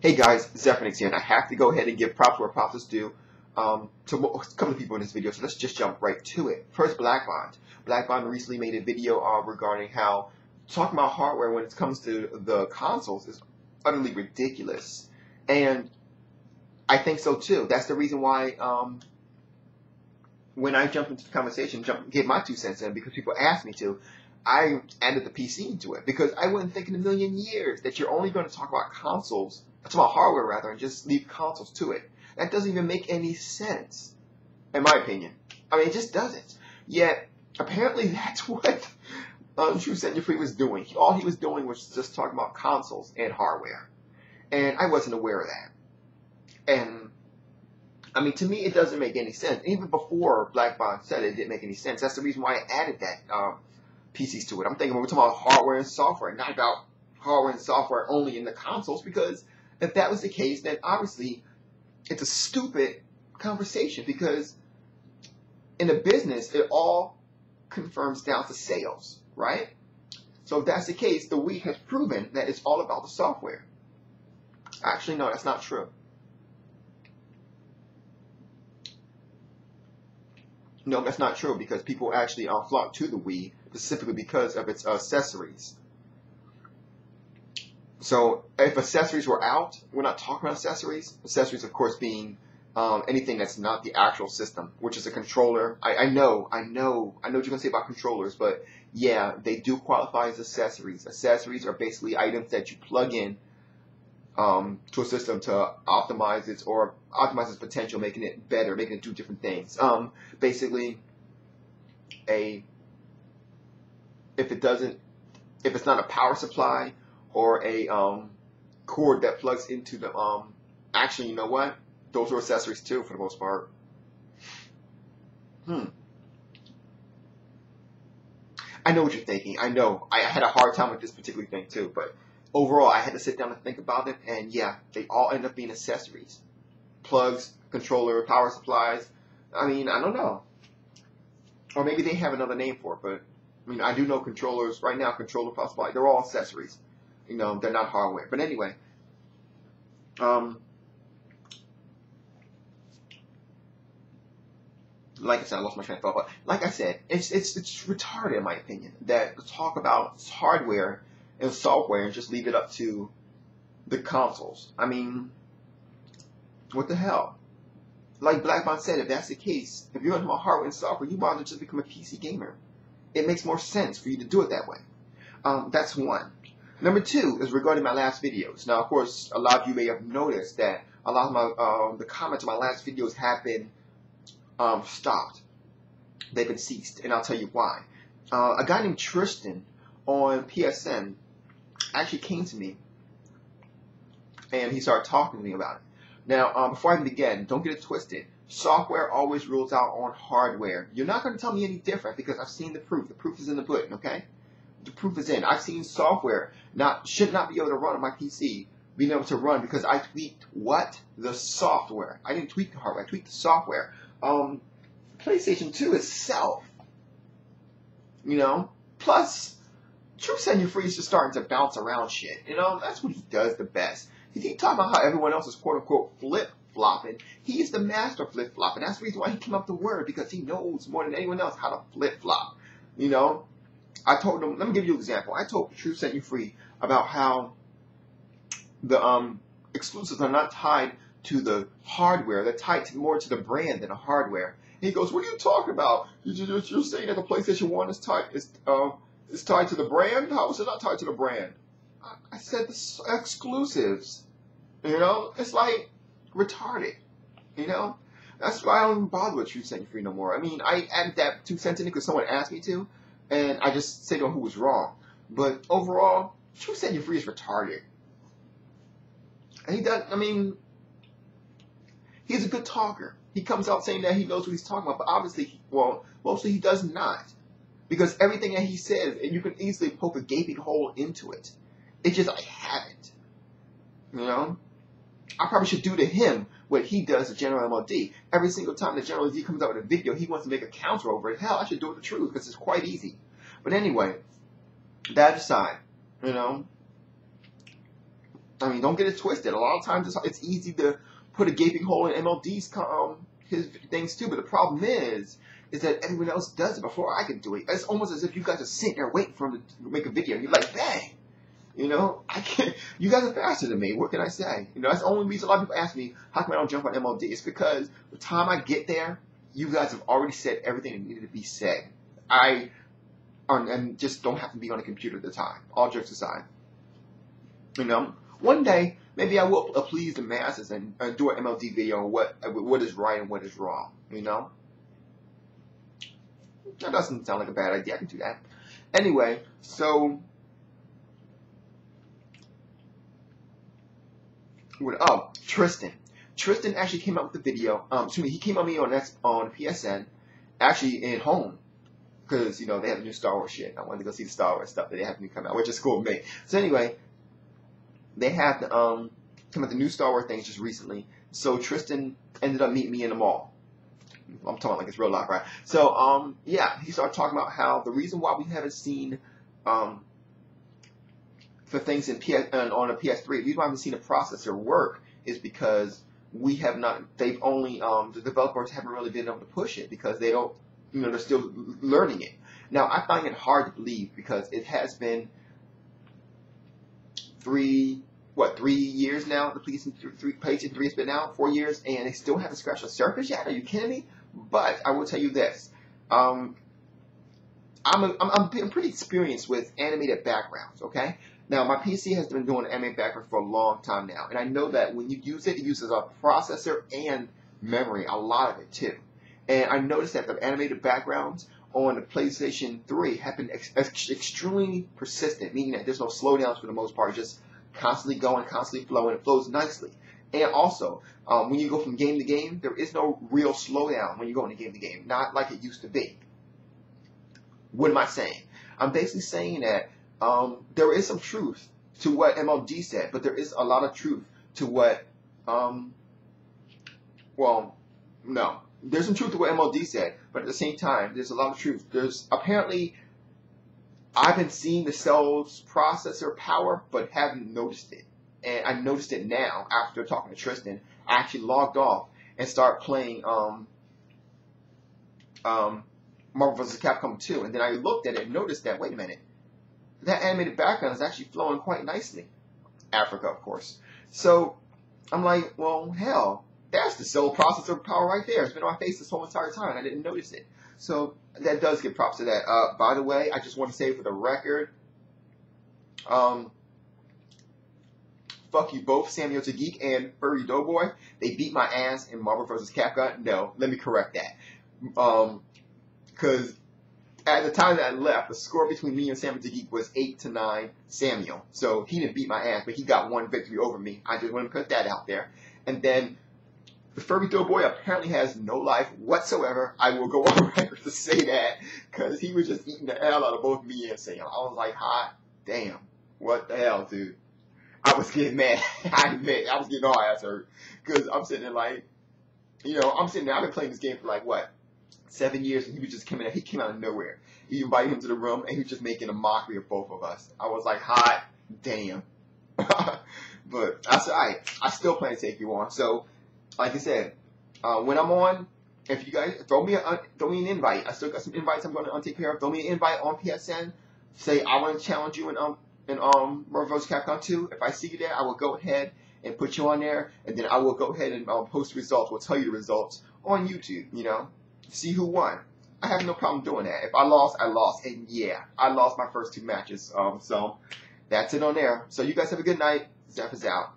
Hey guys, Zephyrnix here, and I have to go ahead and give props where props is due to a couple of people in this video, so let's just jump right to it. First, Black Bond. Black Bond recently made a video regarding how talking about hardware when it comes to the consoles is utterly ridiculous. And I think so too. That's the reason why when I jumped into the conversation, gave my 2 cents in because people asked me to, I added the PC into it because I wouldn't think in a million years that you're only going to talk about consoles, talk about hardware rather, and just leave consoles to it. That doesn't even make any sense, in my opinion. I mean, it just doesn't. Yet, apparently that's what TrueSentinelFree was doing. All he was doing was just talking about consoles and hardware. And I wasn't aware of that. And, I mean, to me, it doesn't make any sense. Even before Black Bond said it didn't make any sense. That's the reason why I added that PCs to it. I'm thinking we're talking about hardware and software, not about hardware and software only in the consoles, because if that was the case, then obviously it's a stupid conversation, because in a business, it all confirms down to sales, right? So if that's the case, the Wii has proven that it's all about the software. Actually, no, that's not true. No, that's not true, because people actually flock to the Wii specifically because of its accessories. So if accessories were out, we're not talking about accessories. Accessories, of course, being anything that's not the actual system, which is a controller. I know what you're going to say about controllers, but yeah, they do qualify as accessories. Accessories are basically items that you plug in to a system to optimize its potential, making it better, making it do different things. Basically, if it's not a power supply or a cord that plugs into the actually, you know what? Those are accessories too, for the most part. I know what you're thinking. I know. I had a hard time with this particular thing too, but overall, I had to sit down and think about it, and yeah, they all end up being accessories. Plugs, controller, power supplies. I mean, I don't know. Or maybe they have another name for it, but I mean, I do know controllers right now, controller, power supply, they're all accessories. You know, they're not hardware. But anyway, like I said, I lost my train of thought, but like I said, it's retarded in my opinion that to talk about hardware and software and just leave it up to the consoles. I mean, what the hell? Like Black Bond said, if that's the case, if you're talking about hardware and software, you might as well just become a PC gamer. It makes more sense for you to do it that way. That's one. Number two is regarding my last videos. Now, of course, a lot of you may have noticed that a lot of my the comments on my last videos have been stopped. They've been ceased, and I'll tell you why. A guy named Tristan on PSN actually came to me, and he started talking to me about it. Now, before I even begin, don't get it twisted. Software always rules out on hardware. You're not going to tell me any different because I've seen the proof. The proof is in the pudding, okay? The proof is in. I've seen software should not be able to run on my PC, being able to run because I tweaked what? The software. I didn't tweak the hardware. I tweaked the software. PlayStation 2 itself, you know, plus TrueSentinelFree is just starting to bounce around shit. You know, that's what he does the best. He talking about how everyone else is quote unquote flip-flopping. He's the master of flip-flopping. That's the reason why he came up with the word, because he knows more than anyone else how to flip-flop. You know, I told him, let me give you an example. I told TrueSentinelFree about how the exclusives are not tied to the hardware. They're tied more to the brand than the hardware. And he goes, what are you talking about? You're saying that the PlayStation 1 is tied to the brand? How is it not tied to the brand? I said the exclusives. You know, it's like retarded. You know, that's why I don't even bother with TrueSentinelFree no more. I mean, I added that 2 cents in it because someone asked me to, and I just said who was wrong. But overall, TrueSentinelFree is retarded. And he does. I mean, he's a good talker. He comes out saying that he knows what he's talking about, but obviously, well, mostly he does not, because everything that he says, and you can easily poke a gaping hole into it. It's just I haven't. You know, I probably should do to him what he does to General MLD. Every single time the General MLD comes out with a video, he wants to make a counter over it. Hell, I should do it the truth because it's quite easy. But anyway, that aside, you know, I mean, don't get it twisted. A lot of times it's easy to put a gaping hole in MLD's his things too. But the problem is that everyone else does it before I can do it. It's almost as if you guys are sitting there waiting for him to make a video. And you're like, bang. You know, I can't. You guys are faster than me. What can I say? You know, that's the only reason a lot of people ask me, how come I don't jump on MLD? It's because the time I get there, you guys have already said everything that needed to be said. And just don't have to be on a computer at the time. All jokes aside. You know, one day, maybe I will please the masses and do an MLD video on what is right and what is wrong. You know? That doesn't sound like a bad idea. I can do that. Anyway, so... Tristan. Tristan actually came out with the video. He came on me on PSN, actually in home, because you know they have the new Star Wars shit. I wanted to go see the Star Wars stuff that they have new come out, which is cool with me. So anyway, they have come out the new Star Wars things just recently. So Tristan ended up meeting me in the mall. I'm talking like it's real life, right? So yeah, he started talking about how the reason why we haven't seen for things on a PS3, the reason why I haven't seen a processor work is because we have not. They've only the developers haven't really been able to push it because they don't. You know, they're still learning it. Now I find it hard to believe because it has been 3 years now. The PlayStation 3 has been out 4 years, and they still haven't scratched the surface yet. Are you kidding me? But I will tell you this. I'm pretty experienced with animated backgrounds. Okay. Now, my PC has been doing animated background for a long time now, and I know that when you use it, it uses a processor and memory, a lot of it too. And I noticed that the animated backgrounds on the PlayStation 3 have been extremely persistent, meaning that there's no slowdowns for the most part, just constantly going, constantly flowing, it flows nicely. And also, when you go from game to game, there is no real slowdown when you go into game to game, not like it used to be. What am I saying? I'm basically saying that there is some truth to what MLG said, but there is a lot of truth to what, there's some truth to what MLD said, but at the same time, there's a lot of truth. There's apparently, I've been seeing the cell's processor power, but haven't noticed it. And I noticed it now after talking to Tristan. I actually logged off and started playing Marvel vs. Capcom 2, and then I looked at it and noticed that, wait a minute, that animated background is actually flowing quite nicely. Africa, of course. So I'm like, well, hell, that's the cell processor power right there. It's been on my face this whole entire time. I didn't notice it. So that does give props to that. By the way, I just want to say for the record, fuck you both, Samuel the Geek and Furry Doughboy. They beat my ass in Marvel vs. Capcom. No, let me correct that. Because at the time that I left, the score between me and Samuel the Geek was 8-9 Samuel. So he didn't beat my ass, but he got one victory over me. I just want to put that out there. And then the Furry Doughboy apparently has no life whatsoever. I will go on record to say that because he was just eating the hell out of both me and Sam. I was like, hot damn. What the hell, dude? I was getting mad. I admit, I was getting all ass hurt. Because I'm sitting there like, you know, I've been playing this game for like, what, 7 years, and he was just coming out. He came out of nowhere. You invite him to the room, and he was just making a mockery of both of us. I was like, hot damn. But that's all right. I still plan to take you on. So, like I said, when I'm on, if you guys throw me an invite. I still got some invites I'm going to take care of. Throw me an invite on PSN. Say I want to challenge you in Marvel vs. Capcom 2. If I see you there, I will go ahead and put you on there, and then I will go ahead and post the results. We'll tell you the results on YouTube. You know, see who won. I have no problem doing that. If I lost, I lost, and yeah, I lost my first 2 matches. So that's it on there. So you guys have a good night. Zeph is out.